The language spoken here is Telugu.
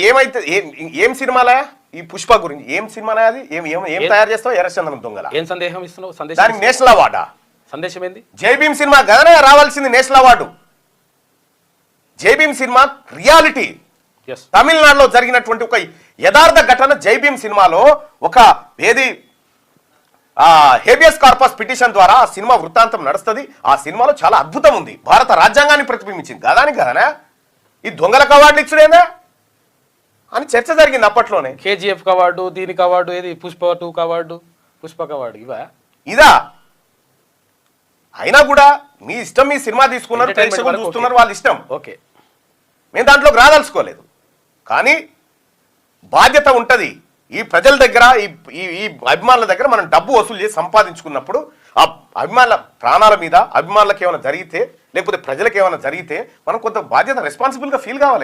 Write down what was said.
ఏమైతే ఏం సినిమాలే ఈ పుష్ప గురించి ఏం సినిమానే అది ఏం తయారు చేస్తావు ఎర్రచందనం దొంగల ఏం సందేహం ఇస్తున్నావు? దానికి నేషనల్ అవార్డా? సందేశం ఏంది? జైభీమ్ సినిమా కదనే రావాల్సింది national award. Jaibhim cinema reality, తమిళనాడులో జరిగినటువంటి ఒక యథార్థ ఘటన. జైభీమ్ సినిమాలో ఒక ఏది హేబియస్ కార్పస్ పిటిషన్ ద్వారా ఆ సినిమా వృత్తాంతం నడుస్తుంది. ఆ సినిమాలో చాలా అద్భుతం ఉంది, భారత రాజ్యాంగాన్ని ప్రతిబింబించింది. గదానికి కదనా ఈ దొంగలకు అవార్డులు ఇచ్చుడేనా అని చర్చ జరిగింది అప్పట్లోనే. కేజీఎఫ్ అవార్డు, దీనికి అవార్డు, ఏది పుష్ప 2 అవార్డు, పుష్పక అవార్డు, ఇదా? అయినా కూడా మీ ఇష్టం, మీ సినిమా తీసుకున్నారు, ప్రేక్షకులు చూస్తున్నారు, వాళ్ళ ఇష్టం. ఓకే, మేము దాంట్లోకి రాదలుచుకోలేదు. కానీ బాధ్యత ఉంటుంది ఈ ప్రజల దగ్గర, ఈ అభిమానుల దగ్గర. మనం డబ్బు వసూలు చేసి సంపాదించుకున్నప్పుడు ఆ అభిమానుల ప్రాణాల మీద, అభిమానులకు ఏమైనా జరిగితే, లేకపోతే ప్రజలకు ఏమైనా జరిగితే మనం కొంత బాధ్యత, రెస్పాన్సిబుల్గా ఫీల్ కావాలి కదా.